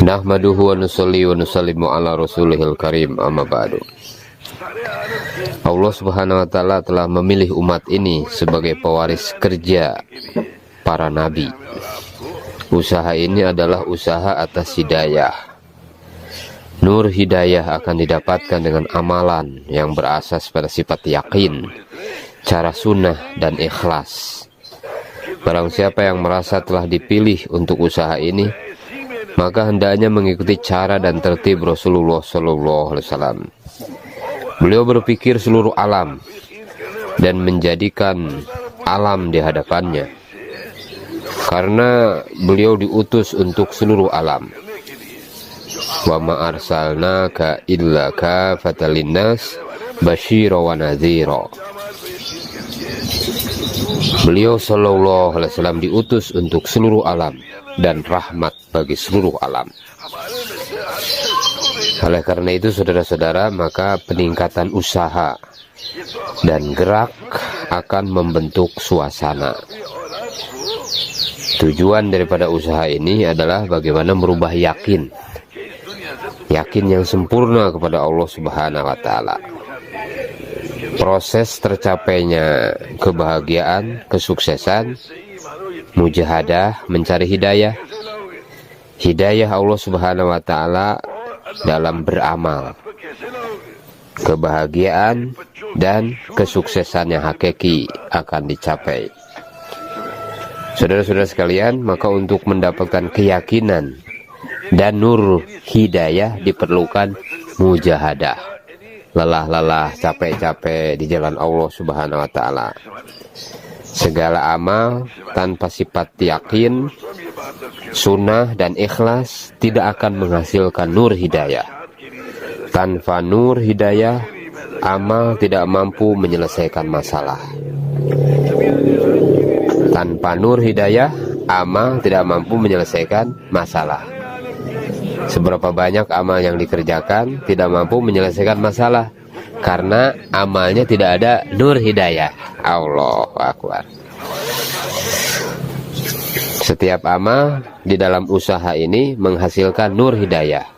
Nahmaduhu wa nusalli wa nusallimu ala rasulihil karim, amma ba'du. Allah subhanahu wa ta'ala telah memilih umat ini sebagai pewaris kerja para nabi. Usaha ini adalah usaha atas hidayah. Nur hidayah akan didapatkan dengan amalan yang berasas pada sifat yakin, cara sunnah dan ikhlas. Barang siapa yang merasa telah dipilih untuk usaha ini, maka hendaknya mengikuti cara dan tertib Rasulullah SAW. Beliau berpikir seluruh alam dan menjadikan alam di hadapannya, karena beliau diutus untuk seluruh alam. Wa ma arsalnaka illa kafatan linnas basyira wa nadhira. Beliau sallallahu alaihi wasallam diutus untuk seluruh alam dan rahmat bagi seluruh alam. Oleh karena itu, saudara-saudara, maka peningkatan usaha dan gerak akan membentuk suasana. Tujuan daripada usaha ini adalah bagaimana merubah yakin yang sempurna kepada Allah Subhanahu wa ta'ala. Proses tercapainya kebahagiaan, kesuksesan, mujahadah, mencari hidayah Allah Subhanahu wa ta'ala dalam beramal. Kebahagiaan dan kesuksesan yang hakiki akan dicapai. Saudara-saudara sekalian, maka untuk mendapatkan keyakinan dan nur hidayah diperlukan mujahadah. Lelah-lelah, capek-capek di jalan Allah Subhanahu wa ta'ala. Segala amal tanpa sifat yakin, sunnah dan ikhlas tidak akan menghasilkan nur hidayah. Tanpa nur hidayah, amal tidak mampu menyelesaikan masalah. Tanpa nur hidayah, amal tidak mampu menyelesaikan masalah. Seberapa banyak amal yang dikerjakan tidak mampu menyelesaikan masalah, karena amalnya tidak ada nur hidayah. Allahu Akbar. Setiap amal di dalam usaha ini menghasilkan nur hidayah.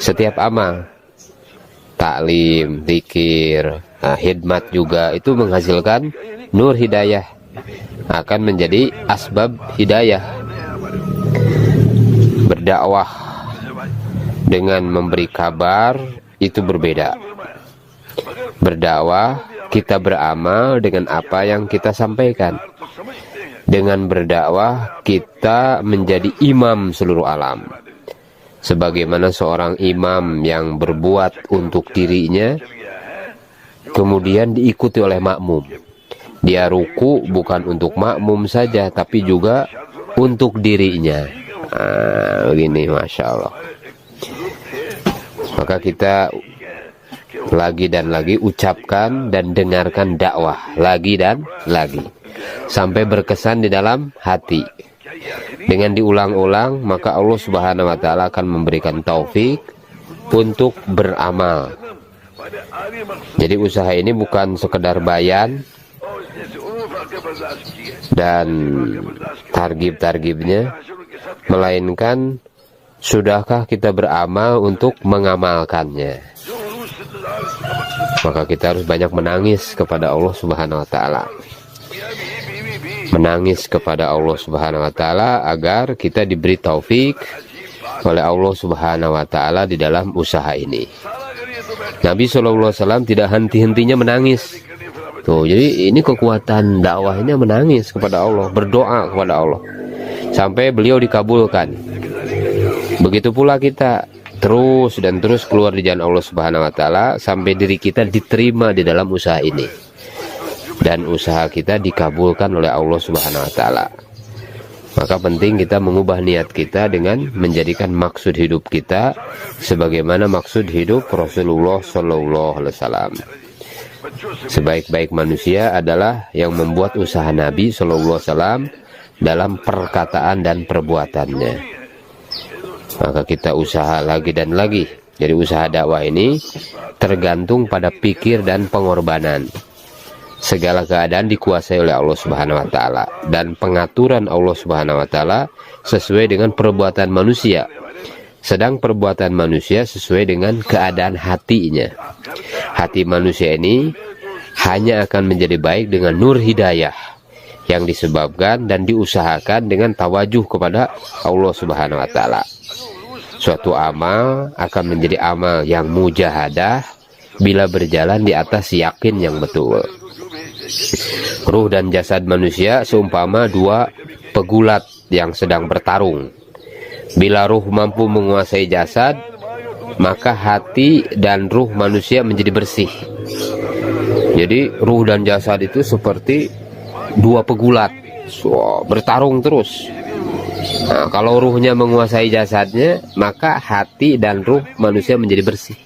Setiap amal, taklim, zikir, khidmat juga itu menghasilkan nur hidayah, akan menjadi asbab hidayah. Berdakwah dengan memberi kabar itu berbeda. Berdakwah, kita beramal dengan apa yang kita sampaikan. Dengan berdakwah, kita menjadi imam seluruh alam. Sebagaimana seorang imam yang berbuat untuk dirinya, kemudian diikuti oleh makmum. Dia ruku bukan untuk makmum saja, tapi juga untuk dirinya. Begini, Masya Allah. Maka kita lagi dan lagi ucapkan dan dengarkan dakwah, lagi dan lagi, sampai berkesan di dalam hati. Dengan diulang-ulang, maka Allah Subhanahu wa ta'ala akan memberikan taufik untuk beramal. Jadi usaha ini bukan sekedar bayan dan targib-targibnya, melainkan sudahkah kita beramal untuk mengamalkannya. Maka kita harus banyak menangis kepada Allah Subhanahu wa ta'ala. Menangis kepada Allah Subhanahu wa ta'ala agar kita diberi taufik oleh Allah Subhanahu wa ta'ala di dalam usaha ini. Nabi SAW tidak henti-hentinya menangis. Tuh, jadi ini kekuatan dakwahnya, menangis kepada Allah, berdoa kepada Allah sampai beliau dikabulkan. Begitu pula kita terus dan terus keluar di jalan Allah Subhanahu wa ta'ala sampai diri kita diterima di dalam usaha ini, dan usaha kita dikabulkan oleh Allah Subhanahu wa ta'ala. Maka penting kita mengubah niat kita dengan menjadikan maksud hidup kita sebagaimana maksud hidup Rasulullah SAW. Sebaik-baik manusia adalah yang membuat usaha Nabi SAW dalam perkataan dan perbuatannya. Maka kita usaha lagi dan lagi. Jadi usaha dakwah ini tergantung pada pikir dan pengorbanan. Segala keadaan dikuasai oleh Allah Subhanahu wa ta'ala, dan pengaturan Allah Subhanahu wa ta'ala sesuai dengan perbuatan manusia. sedang perbuatan manusia sesuai dengan keadaan hatinya. Hati manusia ini hanya akan menjadi baik dengan nur hidayah yang disebabkan dan diusahakan dengan tawajuh kepada Allah Subhanahu wa Ta'ala. Suatu amal akan menjadi amal yang mujahadah bila berjalan di atas yakin yang betul. Ruh dan jasad manusia seumpama dua pegulat yang sedang bertarung. Bila ruh mampu menguasai jasad, maka hati dan ruh manusia menjadi bersih. Jadi ruh dan jasad itu seperti dua pegulat, bertarung terus. Nah, kalau ruhnya menguasai jasadnya, maka hati dan ruh manusia menjadi bersih.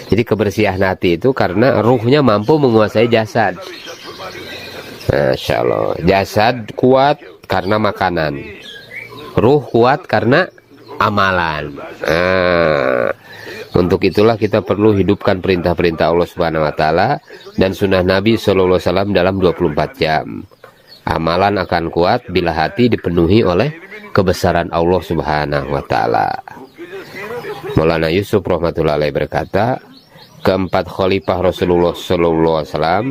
Jadi kebersihan hati itu karena ruhnya mampu menguasai jasad. Masya Allah. Jasad kuat karena makanan, ruh kuat karena amalan. Untuk itulah kita perlu hidupkan perintah-perintah Allah Subhanahu wa Ta'ala dan sunnah Nabi Sallallahu Alaihi Wasallam dalam 24 jam. Amalan akan kuat bila hati dipenuhi oleh kebesaran Allah Subhanahu wa Ta'ala. Maulana Yusuf rahmatullahi alaih berkata, keempat khalifah Rasulullah Sallallahu Alaihi Wasallam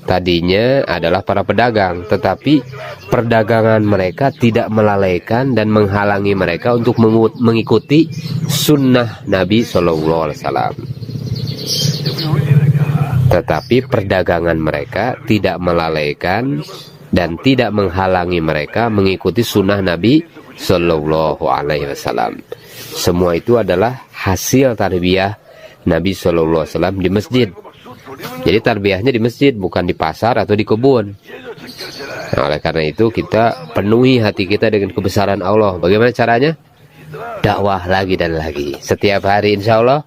tadinya adalah para pedagang, tetapi perdagangan mereka tidak melalaikan dan menghalangi mereka untuk mengikuti sunnah Nabi Sallallahu Alaihi Wasallam. Tetapi perdagangan mereka tidak melalaikan dan tidak menghalangi mereka mengikuti sunnah Nabi Sallallahu Alaihi Wasallam. Semua itu adalah hasil tarbiyah Nabi Sallallahu Alaihi Wasallam di masjid. Jadi tarbiyahnya di masjid, bukan di pasar atau di kebun. Nah, oleh karena itu kita penuhi hati kita dengan kebesaran Allah. Bagaimana caranya? Dakwah lagi dan lagi. Setiap hari insya Allah